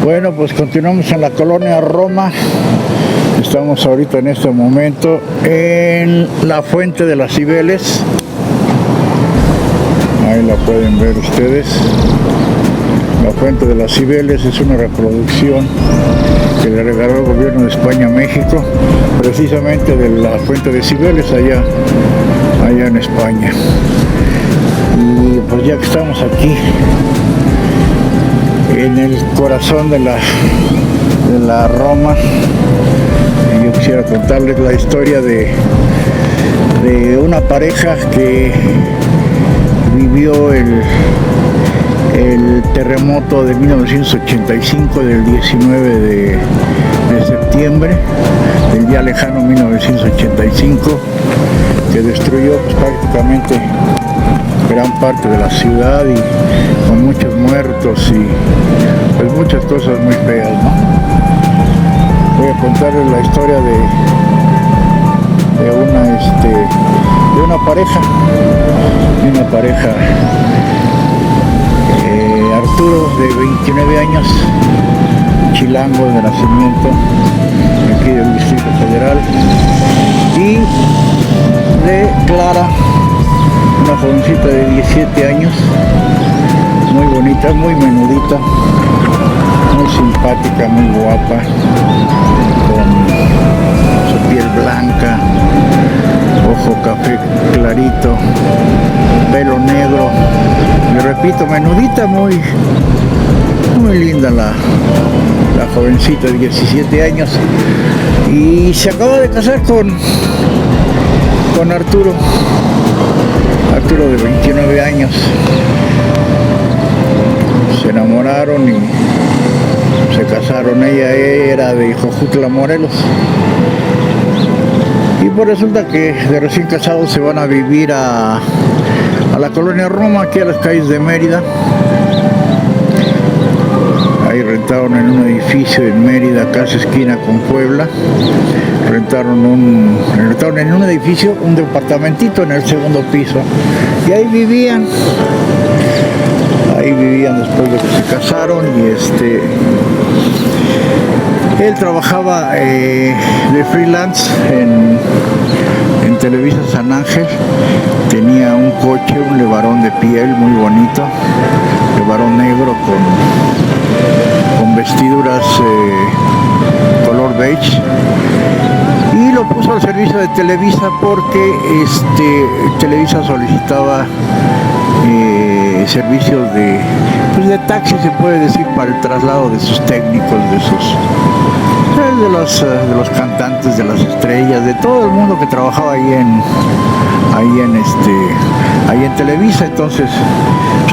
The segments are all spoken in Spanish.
Bueno, pues continuamos en la colonia Roma. Estamos ahorita en este momento en la Fuente de las Cibeles. Ahí la pueden ver ustedes. La Fuente de las Cibeles es una reproducción que le regaló el gobierno de España a México, precisamente de la Fuente de Cibeles allá en España. Y pues ya que estamos aquí en el corazón de la Roma, yo quisiera contarles la historia de una pareja que vivió el terremoto de 1985, del 19 de septiembre, del día lejano 1985, que destruyó pues, prácticamente gran parte de la ciudad y con muchos muertos y pues muchas cosas muy feas, ¿no? Voy a contarles la historia de una pareja, Arturo, de 29 años, chilango de nacimiento, aquí del Distrito Federal, y de Clara, una jovencita de 17 años, muy bonita, muy menudita, muy simpática, muy guapa, con su piel blanca, ojo café clarito, pelo negro, le repito, menudita, muy linda la jovencita de 17 años, y se acaba de casar con Arturo de 29 años. Se enamoraron y se casaron. Ella era de Jojutla, Morelos, y pues resulta que de recién casados se van a vivir a la colonia Roma, aquí a las calles de Mérida. Ahí rentaron en un edificio en Mérida, casi esquina con Puebla. Rentaron en un edificio un departamentito en el segundo piso, y ahí vivían después de que se casaron. Y él trabajaba de freelance en Televisa San Ángel. Tenía un coche, un Levarón de piel muy bonito, Levarón negro con vestiduras color beige, y lo puso al servicio de Televisa porque Televisa solicitaba servicios de taxi, se puede decir, para el traslado de sus técnicos, de los cantantes, de las estrellas, de todo el mundo que trabajaba ahí en Televisa. Entonces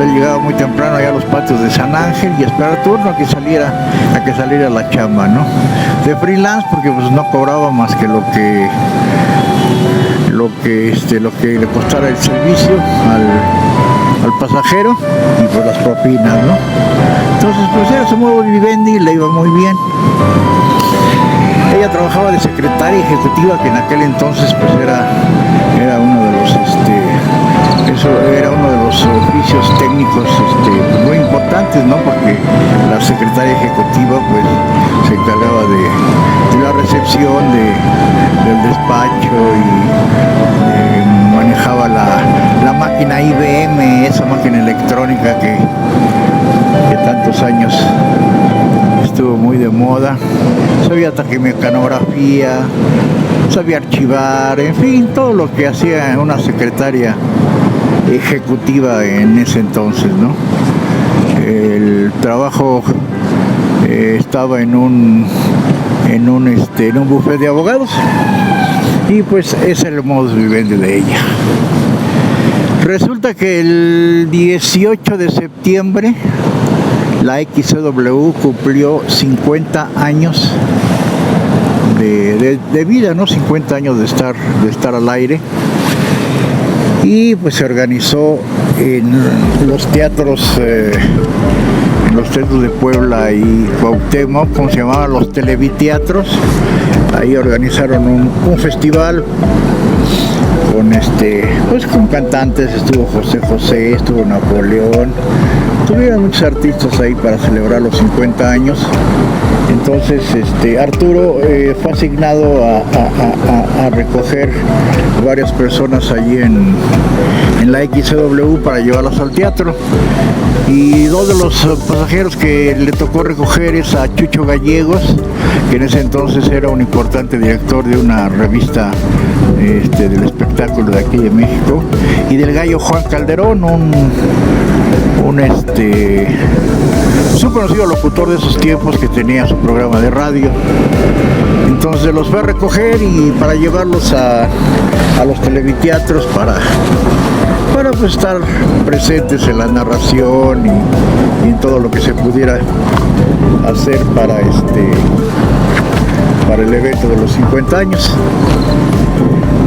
él llegaba muy temprano allá a los patios de San Ángel y esperaba turno a que saliera la chamba, ¿no? De freelance, porque pues no cobraba más que lo que le costara el servicio al pasajero y por las propinas, ¿no? Entonces pues era su modo vivendi y le iba muy bien. Ella trabajaba de secretaria ejecutiva, que en aquel entonces pues era uno de los oficios técnicos muy importantes, ¿no? Porque la secretaria ejecutiva pues se encargaba de la recepción del despacho y manejaba la máquina IBM, esa máquina electrónica que tantos años estuvo muy de moda. Sabía taquimecanografía, sabía archivar, en fin, todo lo que hacía una secretaria ejecutiva en ese entonces, ¿no? El trabajo estaba en un bufete de abogados, y pues ese era el modus vivendi de ella. Resulta que el 18 de septiembre la XCW cumplió 50 años de vida, ¿no? 50 años de estar al aire, y pues se organizó en los teatros de Puebla y Cuauhtémoc, como se llamaban, los televiteatros. Ahí organizaron un festival con con cantantes. Estuvo José José, estuvo Napoleón, tuvieron muchos artistas ahí para celebrar los 50 años. Entonces Arturo fue asignado a recoger varias personas allí en la XW para llevarlas al teatro. Y dos de los pasajeros que le tocó recoger es a Chucho Gallegos, que en ese entonces era un importante director de una revista del espectáculo de aquí de México, y del gallo Juan Calderón, un conocido locutor de esos tiempos que tenía su programa de radio. Entonces los fue a recoger y para llevarlos a los televiteatros para pues estar presentes en la narración y en todo lo que se pudiera hacer para el evento de los 50 años.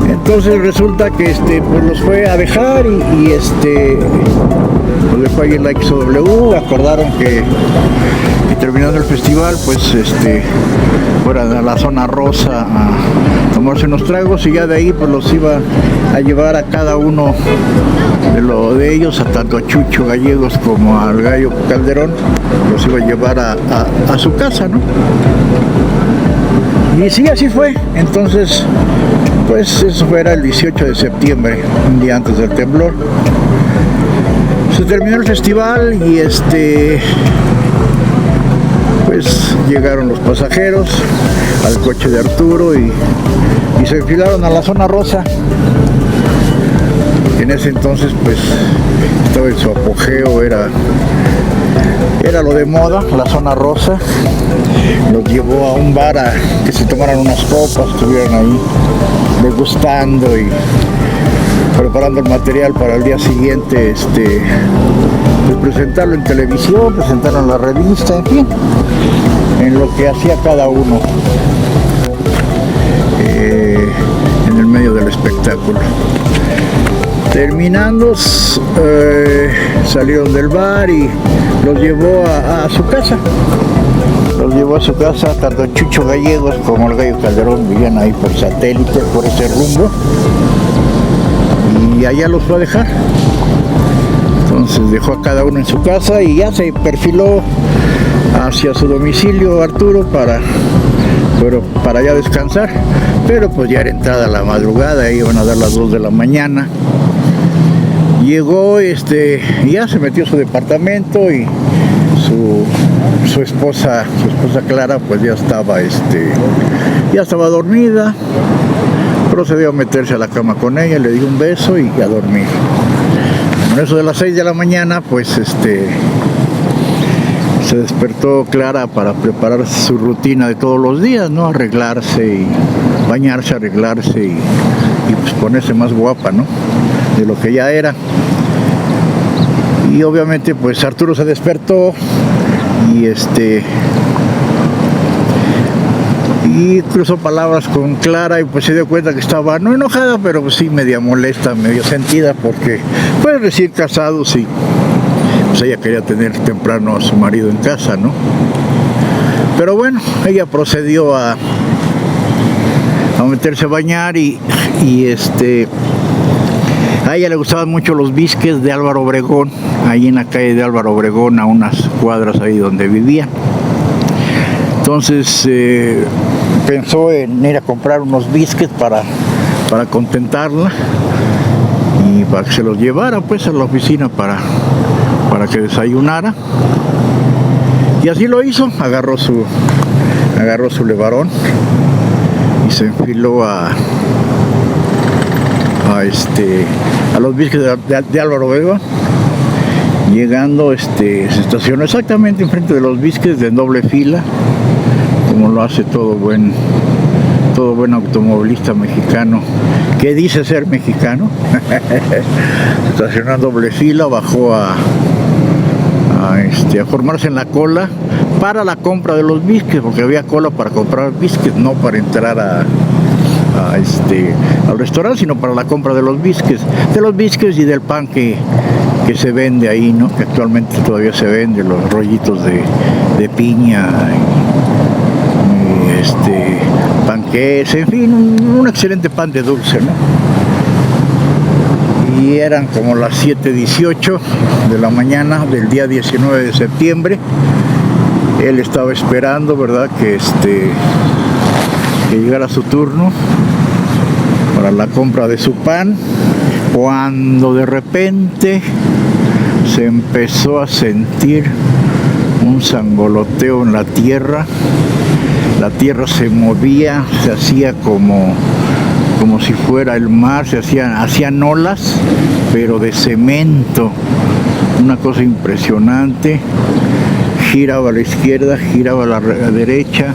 Entonces resulta que pues los fue a dejar y los dejó ahí en la XW. Acordaron que terminando el festival pues fueran a la zona rosa a tomarse unos tragos, y ya de ahí pues los iba a llevar a cada uno de ellos, a tanto a Chucho Gallegos como al gallo Calderón, los iba a llevar a su casa, ¿no? Y sí, así fue. Entonces pues eso era el 18 de septiembre, un día antes del temblor. Se terminó el festival y pues llegaron los pasajeros al coche de Arturo y se enfilaron a la zona rosa. En ese entonces pues estaba en su apogeo, era lo de moda, la zona rosa. Los llevó a un bar a que se tomaran unas copas, estuvieron ahí degustando y preparando el material para el día siguiente, pues presentarlo en televisión, presentaron la revista, en fin, en lo que hacía cada uno en el medio del espectáculo. Terminando, salieron del bar y los llevó a su casa. Los llevó a su casa, tanto Chucho Gallegos como el gallo Calderón vivían ahí por satélite, por ese rumbo, y allá los fue a dejar. Entonces dejó a cada uno en su casa y ya se perfiló hacia su domicilio Arturo para ya descansar, pero pues ya era entrada la madrugada, iban a dar las 2 de la mañana. Llegó, ya se metió a su departamento y su esposa Clara pues ya estaba dormida. Procedió a meterse a la cama con ella, le dio un beso y a dormir. En eso de las 6 de la mañana pues se despertó Clara para preparar su rutina de todos los días, ¿no? Arreglarse y bañarse, arreglarse y pues ponerse más guapa, ¿no? De lo que ya era. Y obviamente pues Arturo se despertó y cruzó palabras con Clara y pues se dio cuenta que estaba no enojada, pero pues sí media molesta, medio sentida, porque pues recién casados y pues ella quería tener temprano a su marido en casa, ¿no? Pero bueno, ella procedió a meterse a bañar y a ella le gustaban mucho los bisques de Álvaro Obregón, ahí en la calle de Álvaro Obregón, a unas cuadras ahí donde vivía. Entonces pensó en ir a comprar unos bisques para contentarla y para que se los llevara pues a la oficina para que desayunara. Y así lo hizo, agarró su levarón y se enfiló a los bisques de Álvaro Obregón. Llegando, se estacionó exactamente enfrente de los bisques, de doble fila, como lo hace todo buen automovilista mexicano que dice ser mexicano. Estacionó en doble fila, bajó a formarse en la cola para la compra de los bisques, porque había cola para comprar bisques, no para entrar al restaurante, sino para la compra de los bisques y del pan que se vende ahí, ¿no? Que actualmente todavía se vende, los rollitos de piña, panqués, en fin, un excelente pan de dulce, ¿no? y eran como las 7:18 de la mañana del día 19 de septiembre. Él estaba esperando, ¿verdad?, que llegara su turno para la compra de su pan, cuando de repente se empezó a sentir un sangoloteo en la tierra se movía, se hacía como si fuera el mar, hacían olas, pero de cemento, una cosa impresionante. Giraba a la izquierda, giraba a la derecha,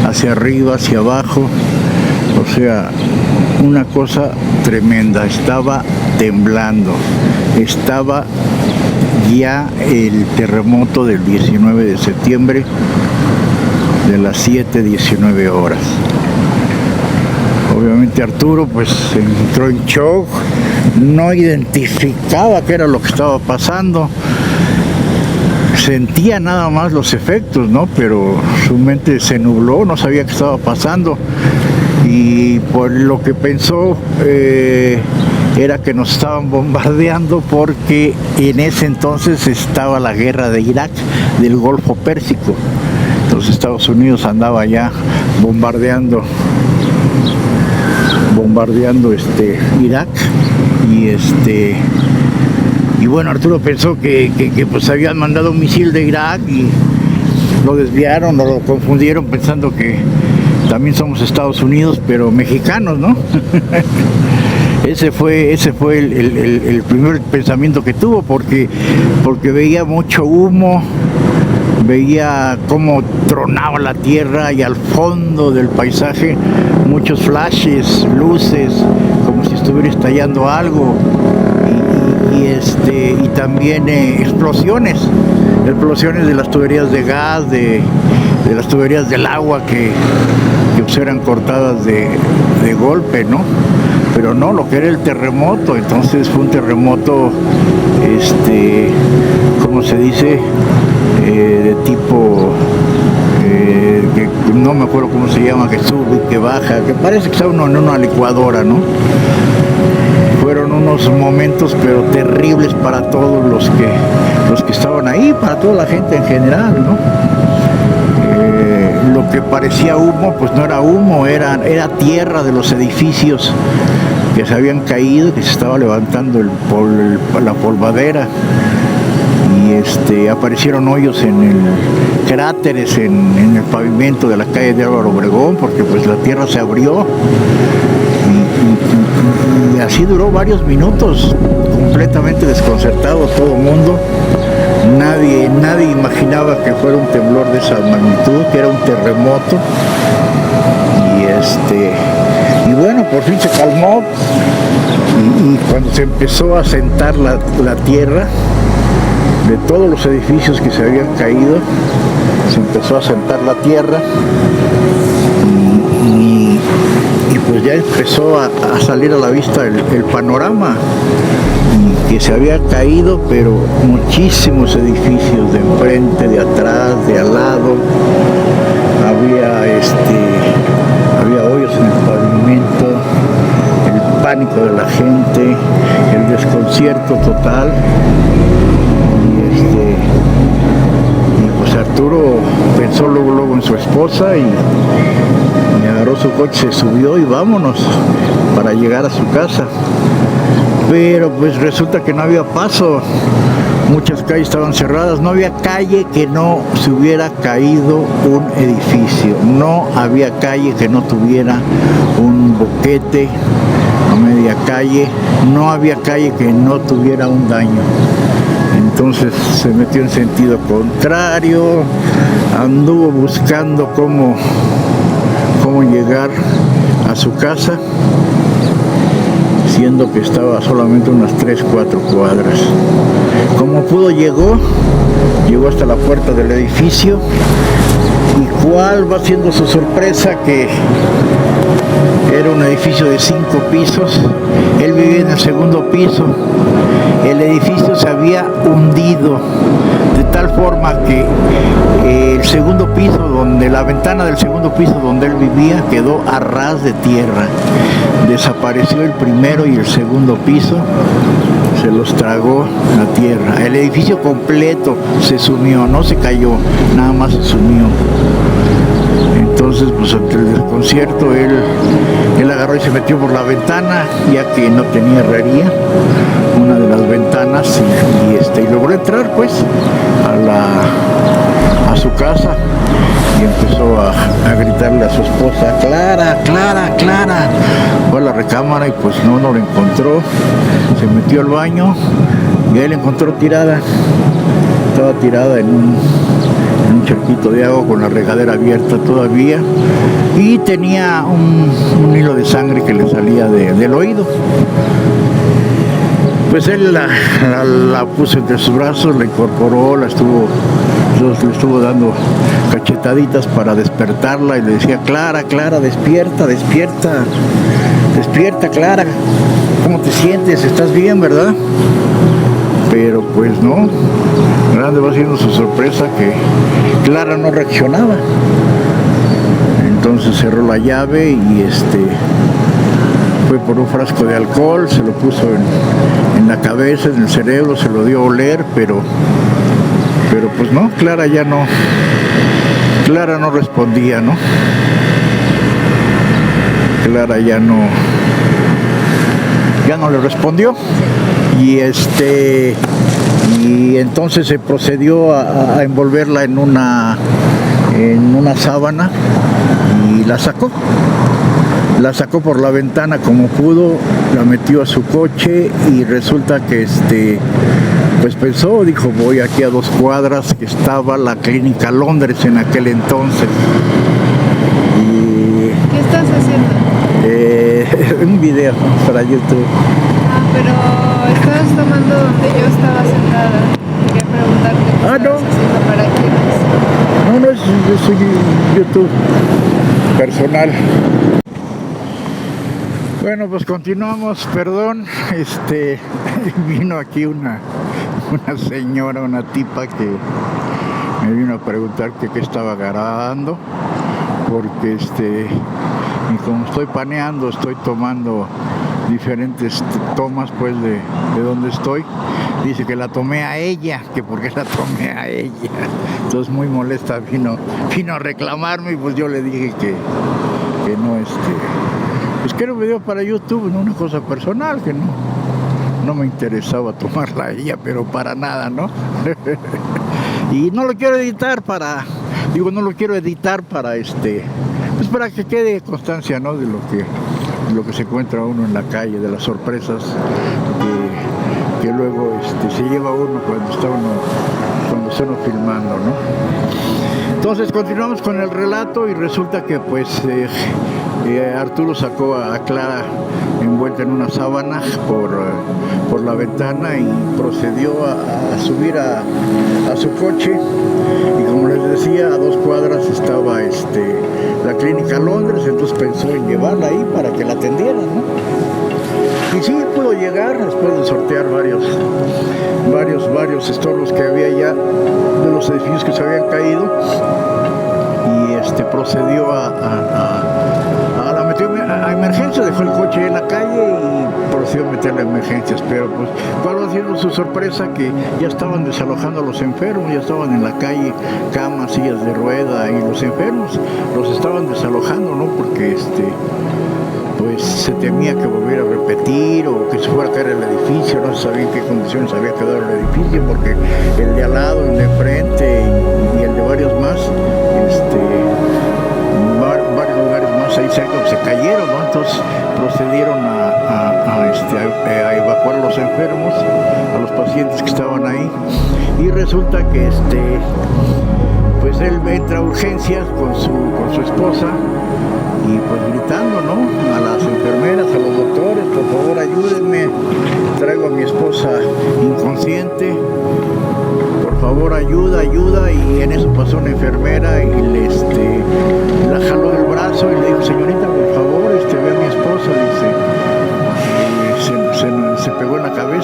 hacia arriba, hacia abajo, o sea, una cosa tremenda. Estaba temblando, estaba ya el terremoto del 19 de septiembre de las 7:19 horas. Obviamente Arturo pues entró en shock, no identificaba qué era lo que estaba pasando, sentía nada más los efectos, ¿no? Pero su mente se nubló, no sabía qué estaba pasando, y por lo que pensó era que nos estaban bombardeando, porque en ese entonces estaba la guerra de Irak, del Golfo Pérsico. Entonces Estados Unidos andaba ya bombardeando Irak, y bueno, Arturo pensó que pues habían mandado un misil de Irak y lo desviaron o lo confundieron pensando que también somos Estados Unidos, pero mexicanos, ¿no? Ese fue el primer pensamiento que tuvo, porque veía mucho humo, veía cómo tronaba la tierra, y al fondo del paisaje muchos flashes, luces, como si estuviera estallando algo, y también explosiones de las tuberías de gas, de las tuberías del agua que pues eran cortadas de golpe, ¿no? Pero no, lo que era el terremoto, entonces fue un terremoto, ¿cómo se dice? De tipo, que no me acuerdo cómo se llama, que sube, que baja, que parece que está uno en una licuadora, ¿no? Fueron unos momentos pero terribles para todos los que estaban ahí, para toda la gente en general, ¿no? Lo que parecía humo, pues no era humo, era tierra de los edificios que se habían caído, que se estaba levantando la polvadera, y aparecieron hoyos cráteres en el pavimento de la calle de Álvaro Obregón, porque pues la tierra se abrió, y así duró varios minutos, completamente desconcertado todo el mundo. Nadie imaginaba que fuera un temblor de esa magnitud, que era un terremoto, y bueno, por fin se calmó, y cuando se empezó a sentar la tierra de todos los edificios que se habían caído, se empezó a sentar la tierra, y pues ya empezó a salir a la vista el panorama, que se había caído, pero muchísimos edificios, de enfrente, de atrás, de al lado. Había hoyos en el pavimento, el pánico de la gente, el desconcierto total, y pues Arturo pensó luego en su esposa, y agarró su coche, se subió y vámonos para llegar a su casa. Pero pues resulta que no había paso, muchas calles estaban cerradas, no había calle que no se hubiera caído un edificio, no había calle que no tuviera un boquete a media calle, no había calle que no tuviera un daño. Entonces se metió en sentido contrario, anduvo buscando cómo llegar a su casa, siendo que estaba solamente unas 3-4 cuadras. Como pudo llegó hasta la puerta del edificio, y cuál va siendo su sorpresa, que Era un edificio de 5 pisos, él vivía en el segundo piso. El edificio se había hundido de tal forma que el segundo piso, donde la ventana del segundo piso donde él vivía quedó a ras de tierra. Desapareció el primero y el segundo piso, se los tragó la tierra. El edificio completo se sumió, no se cayó, nada más se sumió. Entonces, pues ante el desconcierto, él agarró y se metió por la ventana, ya que no tenía herrería, una de las ventanas, y logró entrar pues a su casa, y empezó a gritarle a su esposa: Clara, Clara, Clara. Fue a la recámara y pues no la encontró. Se metió al baño y ahí la encontró tirada. Estaba tirada en un charquito de agua con la regadera abierta todavía, y tenía un hilo de sangre que le salía del oído. Pues él la puso entre sus brazos, la incorporó, le estuvo dando cachetaditas para despertarla y le decía: Clara, Clara, despierta, despierta, despierta, Clara, ¿cómo te sientes? ¿Estás bien, verdad? Pero pues no, grande va siendo su sorpresa que Clara no reaccionaba. Entonces cerró la llave y fue por un frasco de alcohol, se lo puso en la cabeza, en el cerebro, se lo dio a oler, pero pues no, Clara no respondía, ¿no? Clara ya no le respondió, y entonces se procedió a envolverla en una sábana y la sacó por la ventana como pudo, la metió a su coche, y resulta que pues pensó, dijo: voy aquí a 2 cuadras que estaba la Clínica Londres en aquel entonces. ¿Qué estás haciendo? Un video para YouTube. Pero estabas tomando donde yo estaba sentada. Quería preguntarte qué estabas haciendo para quiénes. No, yo soy YouTube personal. Bueno, pues continuamos, perdón, vino aquí una señora, una tipa que me vino a preguntar que qué estaba grabando, porque y como estoy paneando, estoy tomando diferentes tomas pues de donde estoy. Dice que la tomé a ella, que por qué la tomé a ella. Entonces muy molesta vino a reclamarme, y pues yo le dije que no, pues que era un video para YouTube, no una cosa personal, que no me interesaba tomarla a ella, pero para nada, ¿no? Y no lo quiero editar para pues para que quede constancia, ¿no? De lo que se encuentra uno en la calle, de las sorpresas que luego se lleva uno cuando está uno filmando, ¿no? Entonces continuamos con el relato, y resulta que pues Arturo sacó a Clara envuelta en una sábana por la ventana, y procedió a subir a su coche, y como les decía, a 2 cuadras estaba la Clínica Londres. Entonces pensó en llevarla ahí para que la atendieran, ¿no? Y sí, pudo llegar después de sortear varios estorbos que había ya de los edificios que se habían caído, y procedió la metió a emergencias, dejó el coche en la calle y procedió a meterle a emergencias. Pero pues, ¿cuál va siendo su sorpresa? Que ya estaban desalojando a los enfermos, ya estaban en la calle camas, sillas de rueda, y los enfermos los estaban desalojando, ¿no? Porque pues se temía que volviera a repetir, o que se fuera a caer el edificio. No se sabía en qué condiciones había quedado el edificio, porque el de al lado, el de enfrente y el de varios más, varios lugares más ahí cerca se cayeron, ¿no? Entonces procedieron a evacuar a los enfermos, a los pacientes que estaban ahí, y resulta que pues él entra a urgencias con su esposa, y pues gritando, ¿no? A las enfermeras, a los doctores: por favor, ayúdenme, traigo a mi esposa inconsciente, por favor, ayuda. Y en eso pasó una enfermera y la jaló del brazo y le dijo: señorita, por favor,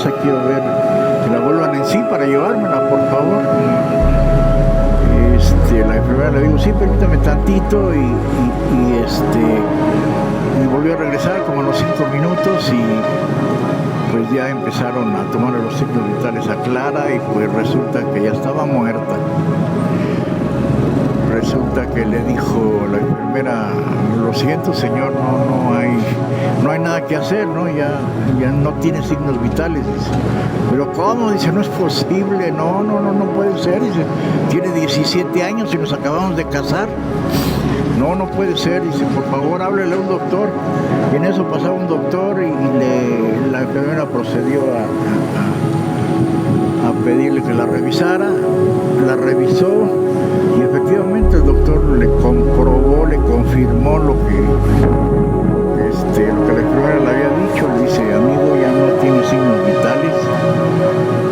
esa quiero ver que la vuelvan en sí para llevármela, por favor. La enfermera le digo, sí, permítame tantito y volvió a regresar como a los 5 minutos y pues ya empezaron a tomar los signos vitales a Clara y pues resulta que ya estaba muerta. Resulta que le dijo la enfermera, lo siento señor, no hay nada que hacer, ¿no? Ya no tiene signos vitales. Dice, pero ¿cómo? Dice, no es posible, no puede ser. Dice, tiene 17 años y nos acabamos de casar. No puede ser. Dice, por favor, háblele a un doctor. Y en eso pasaba un doctor y la enfermera procedió a pedirle que la revisara. La revisó y efectivamente el doctor le comprobó, le confirmó lo que la enfermera le había dicho. Le dice, amigo, ya no tiene signos vitales,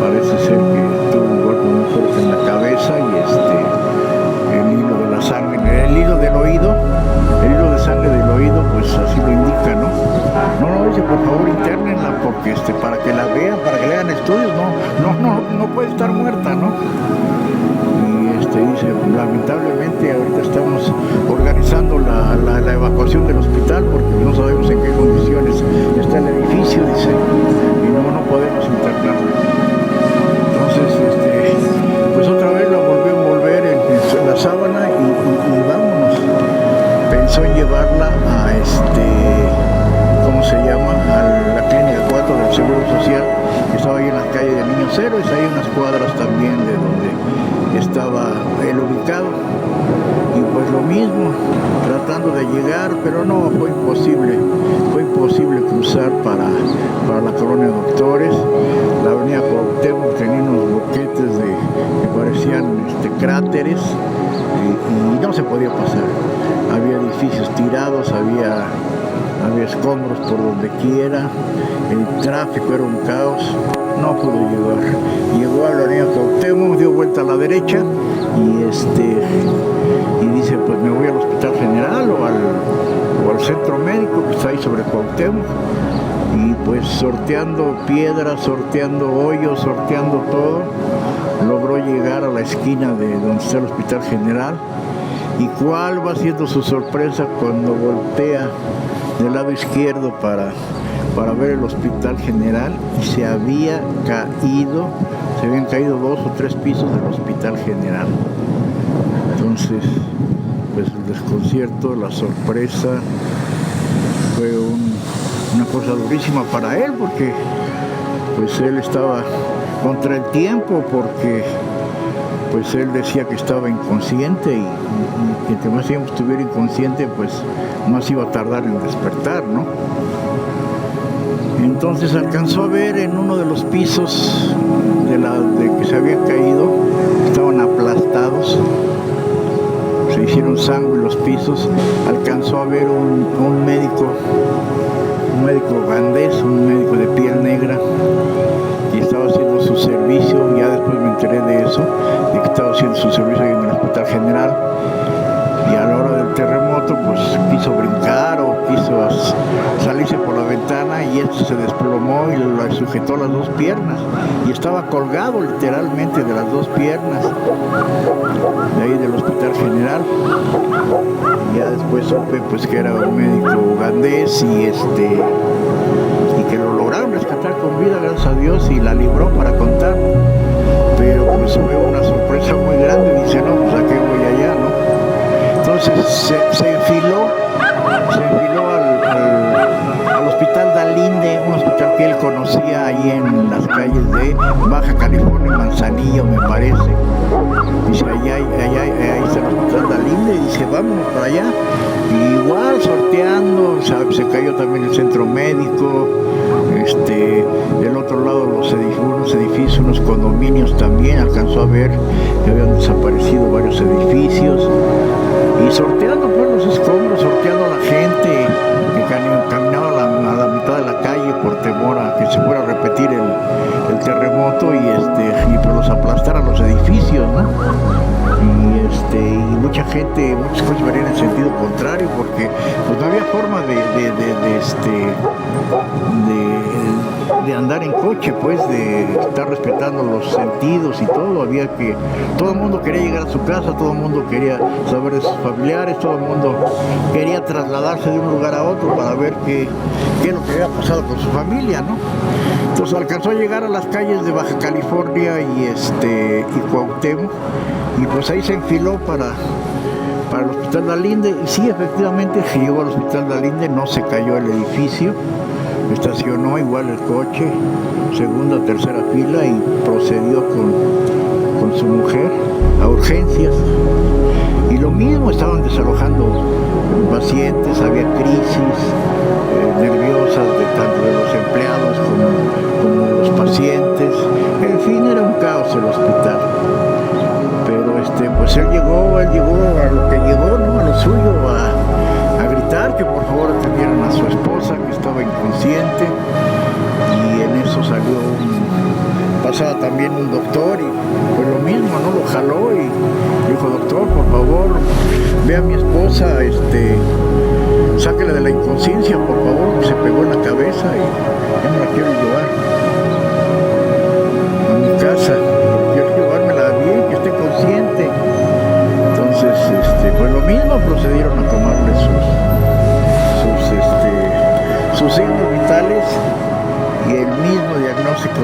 parece ser que tuvo un golpe muy fuerte en la cabeza y el hilo de la sangre, el hilo del oído, el hilo de sangre del oído, pues así lo indica, ¿no? No, dice, por favor internenla porque para que la vean, para que le hagan estudios, no puede estar muerta, ¿no? Dice, lamentablemente ahorita estamos organizando la evacuación del hospital porque no sabemos en qué condiciones está el edificio, dice, y no podemos internarla. Entonces, pues otra vez la volvió a envolver en la sábana y vámonos. Pensó en llevarla a ¿cómo se llama? A la clínica 4 del Seguro Social, que estaba ahí en la calle de Niños Héroes, hay unas cuadras también de donde estaba él ubicado, y pues lo mismo, tratando de llegar, pero no, fue imposible cruzar para la colonia Doctores. La avenida Cuauhtémoc tenía unos boquetes que parecían cráteres y no se podía pasar. Había edificios tirados, había escombros por donde quiera, el tráfico era un caos, no pudo llegar. Llegó a la avenida Cuauhtémoc, dio vuelta a la derecha y dice, pues me voy al Hospital General o al centro médico que está ahí sobre Cuauhtémoc, y pues sorteando piedras, sorteando hoyos, sorteando todo, logró llegar a la esquina de donde está el Hospital General. ¿Y cuál va siendo su sorpresa cuando voltea del lado izquierdo para ver el Hospital General? Y se habían caído 2 o 3 pisos del Hospital General. Entonces, pues el desconcierto, la sorpresa, fue una cosa durísima para él, porque pues él estaba contra el tiempo, porque pues él decía que estaba inconsciente y que entre más tiempo estuviera inconsciente, pues más iba a tardar en despertar, ¿no? Entonces alcanzó a ver en uno de los pisos de que se habían caído, estaban aplastados, se hicieron sangre los pisos. Alcanzó a ver un médico ugandés, un médico de piel negra, y estaba haciendo su servicio. Ya después me enteré de eso, de que estaba haciendo su servicio ahí en el Hospital General, y a la hora del terremoto pues quiso brincar o quiso salirse por la ventana, y esto se desplomó y lo sujetó las 2 piernas, y estaba colgado literalmente de las 2 piernas de ahí del Hospital General. Y ya después supe pues que era un médico ugandés y que lo lograron rescatar con vida, gracias a Dios, y la libró para contar. Pero pues fue una sorpresa muy grande. Dice, no, pues a qué voy allá, ¿no? Entonces se enfiló al Hospital Dalinde, un hospital que él conocía ahí en las calles de Baja California, Manzanillo, me parece. Dice, ahí está el Hospital Dalinde, y dice, vámonos para allá. Y igual sorteando, se cayó también el centro médico, del otro lado unos edificios, unos condominios también, alcanzó a ver que habían desaparecido varios edificios, y sorteando pues los escombros, sorteando a la gente que caminaba a la mitad de la calle por temor a que se fuera a repetir el terremoto y pues los aplastaran los edificios, ¿no? Y mucha gente, muchas cosas venían en sentido contrario, porque pues no había forma de andar en coche, pues, de estar respetando los sentidos y todo. Todo el mundo quería llegar a su casa, todo el mundo quería saber de sus familiares, todo el mundo quería trasladarse de un lugar a otro para ver qué es lo que había pasado con su familia, ¿no? Entonces alcanzó a llegar a las calles de Baja California y Cuauhtémoc, y pues ahí se enfiló para el Hospital de Allende. Y sí, efectivamente, llegó al Hospital de Allende, no se cayó el edificio, estacionó igual el coche, segunda o tercera fila, y procedió con su mujer a urgencias. Y lo mismo, estaban desalojando pacientes, había crisis nerviosas tanto de los empleados como de los pacientes. En fin, era un caos el hospital. Pero pues él llegó a lo que llegó, ¿no? A lo suyo, a gritar que por favor atendieran a su esposa, que estaba inconsciente. Y en eso pasaba también un doctor, y pues lo mismo, ¿no? Lo jaló y dijo: doctor, por favor, ve a mi esposa, sáquela de la inconsciencia, por favor, se pegó en la cabeza y ya no la quiero llevar a mi casa, quiero llevármela bien, que esté consciente. Entonces, pues lo mismo, procedieron a tomarle sus signos vitales y el mismo diagnóstico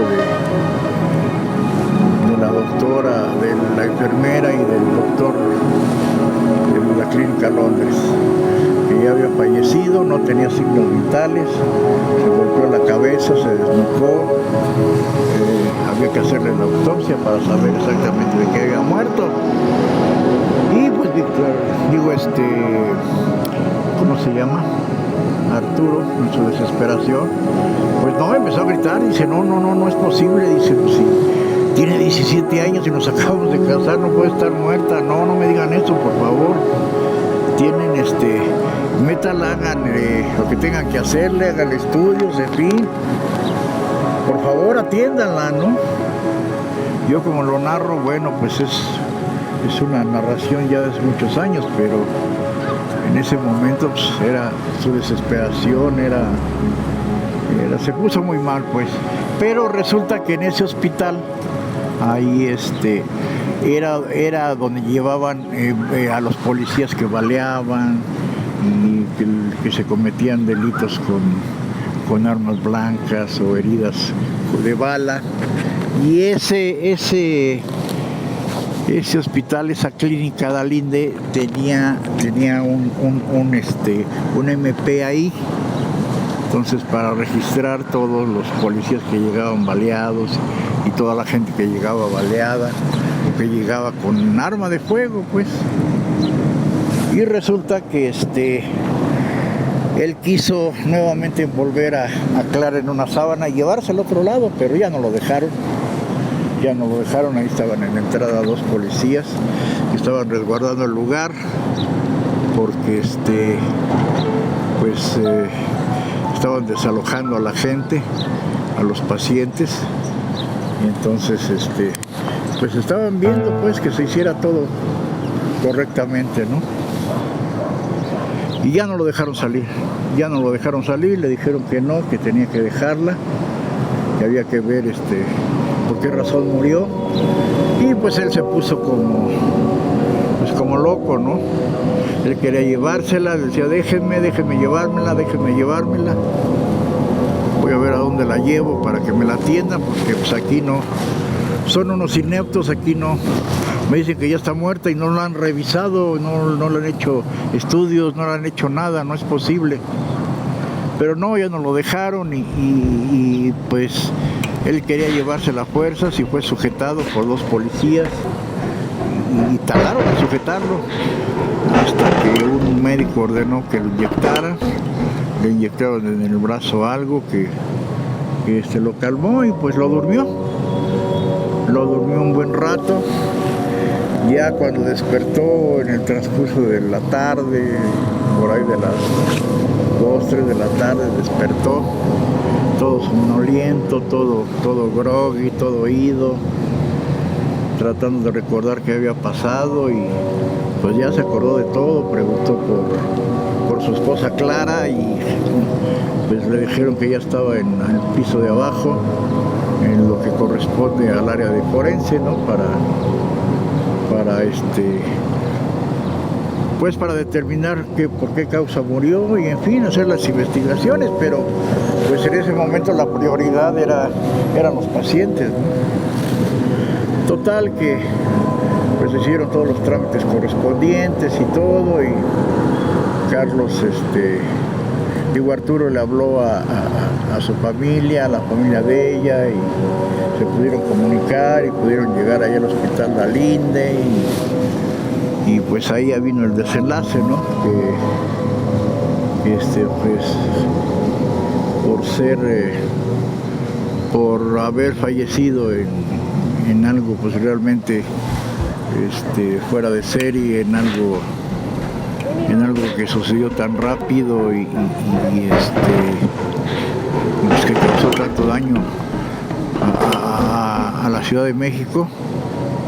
de la doctora, de la enfermera y del doctor de la clínica Londres, que ya había fallecido, no tenía signos vitales, se golpeó la cabeza, se desnucó, había que hacerle la autopsia para saber exactamente de qué había muerto. Y pues ¿cómo se llama? Arturo, en su desesperación, pues no, empezó a gritar, dice: no es posible, dice, pues si tiene 17 años y nos acabamos de casar, no puede estar muerta, no me digan eso, por favor. Tienen métala, hagan lo que tengan que hacerle, hagan estudios, en fin, por favor atiéndanla, ¿no? Yo como lo narro, bueno, pues es una narración ya de hace muchos años, pero en ese momento pues, era su desesperación, se puso muy mal, pues. Pero resulta que en ese hospital, ahí era donde llevaban a los policías que baleaban y que se cometían delitos con armas blancas o heridas de bala. Y ese hospital, esa clínica de Allende tenía un MP ahí. Entonces, para registrar todos los policías que llegaban baleados y toda la gente que llegaba baleada o que llegaba con un arma de fuego, pues. Y resulta que él quiso nuevamente volver a Clara en una sábana y llevarse al otro lado, pero ya no lo dejaron. Ahí estaban en la entrada dos policías que estaban resguardando el lugar porque estaban desalojando a la gente, a los pacientes, y entonces pues estaban viendo pues que se hiciera todo correctamente, ¿no? Y ya no lo dejaron salir, le dijeron que no, que tenía que dejarla, que había que ver por qué razón murió. Y pues él se puso como loco, ¿no? Él quería llevársela, decía: déjenme llevármela, voy a ver a dónde la llevo para que me la atiendan, porque pues aquí no, son unos ineptos, aquí no, me dicen que ya está muerta y no la han revisado, no le han hecho estudios, no le han hecho nada, no es posible. Pero no, ya no lo dejaron y pues él quería llevársela a fuerzas y fue sujetado por dos policías y tardaron en sujetarlo hasta que un médico ordenó que lo inyectara. Le inyectaron en el brazo algo que lo calmó y pues lo durmió un buen rato. Ya cuando despertó en el transcurso de la tarde, por ahí de las 2, 3 de la tarde, despertó todo somnoliento, todo groggy, todo oído, tratando de recordar qué había pasado, y pues ya se acordó de todo. Preguntó por su esposa Clara, y pues le dijeron que ya estaba en el piso de abajo, en lo que corresponde al área de forense, ¿no? Para pues para determinar por qué causa murió y en fin hacer las investigaciones, pero pues en ese momento la prioridad eran los pacientes, ¿no? Total que pues hicieron todos los trámites correspondientes y todo, y Carlos, Arturo le habló a su familia, a la familia de ella, y se pudieron comunicar y pudieron llegar allá al hospital Dalinde, y pues ahí ya vino el desenlace, ¿no? Que pues por haber fallecido en algo pues realmente fuera de serie, en algo que sucedió tan rápido y pues que causó tanto daño a la Ciudad de México,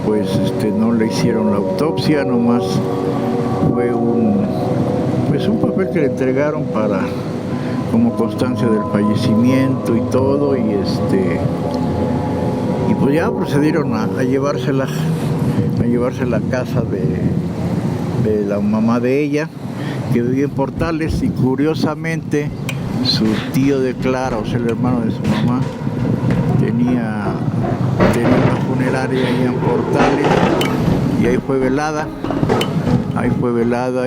pues no le hicieron la autopsia, nomás fue un papel que le entregaron como constancia del fallecimiento y todo, y pues ya procedieron a llevársela a casa de la mamá de ella, que vivía en Portales, y curiosamente su tío de Clara, o sea el hermano de su mamá, tenía una funeraria ahí en Portales, y ahí fue velada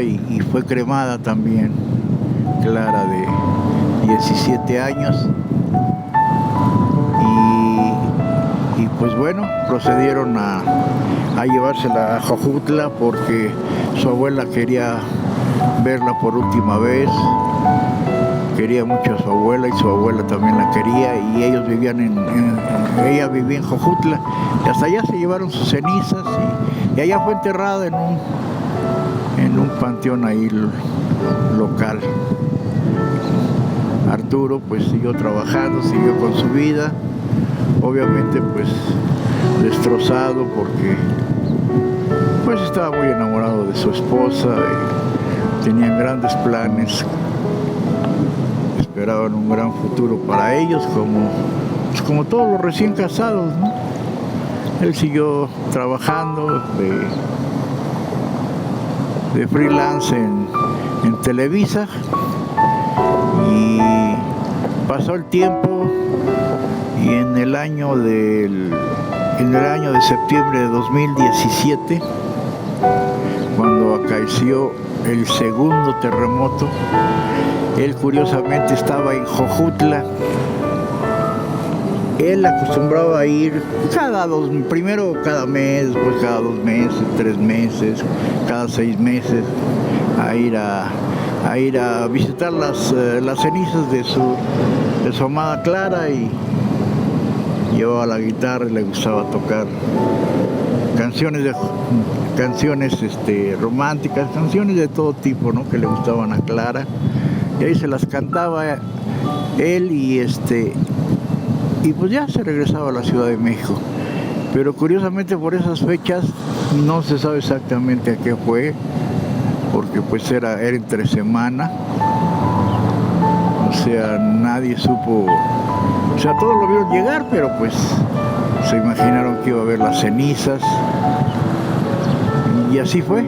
y fue cremada también Clara, de 17 años, y pues bueno, procedieron a llevársela a Jojutla porque su abuela quería verla por última vez, quería mucho a su abuela y su abuela también la quería, y ellos vivían ella vivía en Jojutla, y hasta allá se llevaron sus cenizas, y allá fue enterrada en un panteón ahí local. Arturo pues siguió trabajando, siguió con su vida, obviamente pues destrozado porque pues estaba muy enamorado de su esposa y tenían grandes planes, esperaban un gran futuro para ellos, como todos los recién casados, ¿no? Él siguió trabajando de freelance en Televisa, y pasó el tiempo, y en el año de septiembre de 2017, cuando acaeció el segundo terremoto, él curiosamente estaba en Jojutla. Él acostumbraba a ir primero cada mes, después cada 2 meses, 3 meses, cada 6 meses, a ir a visitar las cenizas de su amada Clara, y llevaba la guitarra y le gustaba tocar canciones románticas, canciones de todo tipo, ¿no? Que le gustaban a Clara, y ahí se las cantaba él, y pues ya se regresaba a la Ciudad de México. Pero curiosamente por esas fechas no se sabe exactamente a qué fue, porque pues era entre semana, o sea, nadie supo, o sea, todos lo vieron llegar, pero pues se imaginaron que iba a haber las cenizas, y así fue.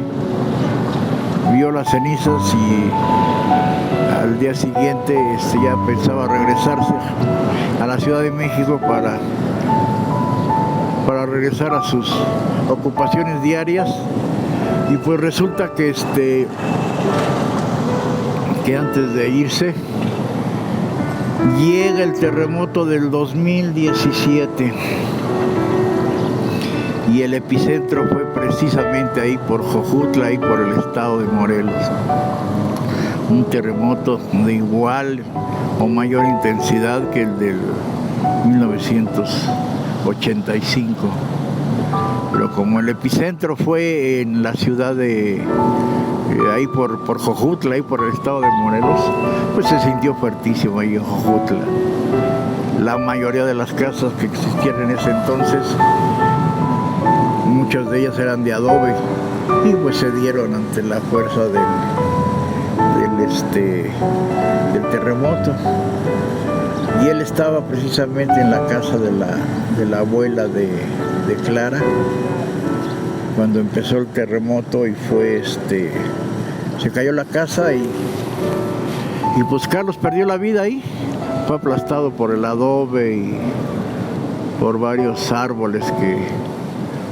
Vio las cenizas y al día siguiente ya pensaba regresarse a la Ciudad de México para regresar a sus ocupaciones diarias, y pues resulta que antes de irse llega el terremoto del 2017, y el epicentro fue precisamente ahí por Jojutla, ahí por el estado de Morelos. Un terremoto de igual o mayor intensidad que el del 1985. Pero como el epicentro fue en la ciudad de ahí por Jojutla, ahí por el estado de Morelos, pues se sintió fuertísimo ahí en Jojutla. La mayoría de las casas que existían en ese entonces, muchas de ellas eran de adobe, y pues se dieron ante la fuerza del del terremoto. Y él estaba precisamente en la casa de la abuela de Clara cuando empezó el terremoto y se cayó la casa y pues Carlos perdió la vida ahí. Fue aplastado por el adobe y por varios árboles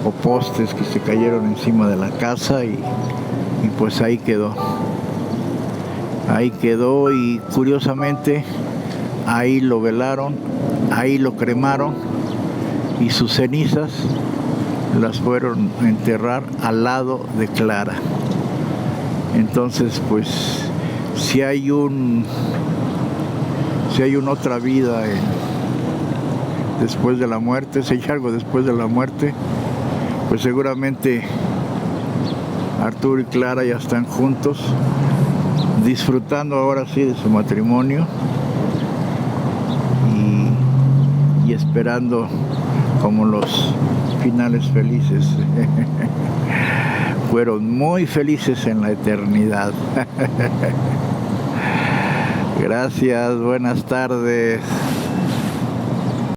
o postes que se cayeron encima de la casa y pues ahí quedó. Ahí quedó y curiosamente ahí lo velaron, ahí lo cremaron y sus cenizas las fueron a enterrar al lado de Clara. Entonces, pues, si hay una otra vida después de la muerte, si hay algo después de la muerte, pues seguramente Arturo y Clara ya están juntos, disfrutando ahora sí de su matrimonio y esperando como los finales felices. Fueron muy felices en la eternidad. Gracias, buenas tardes.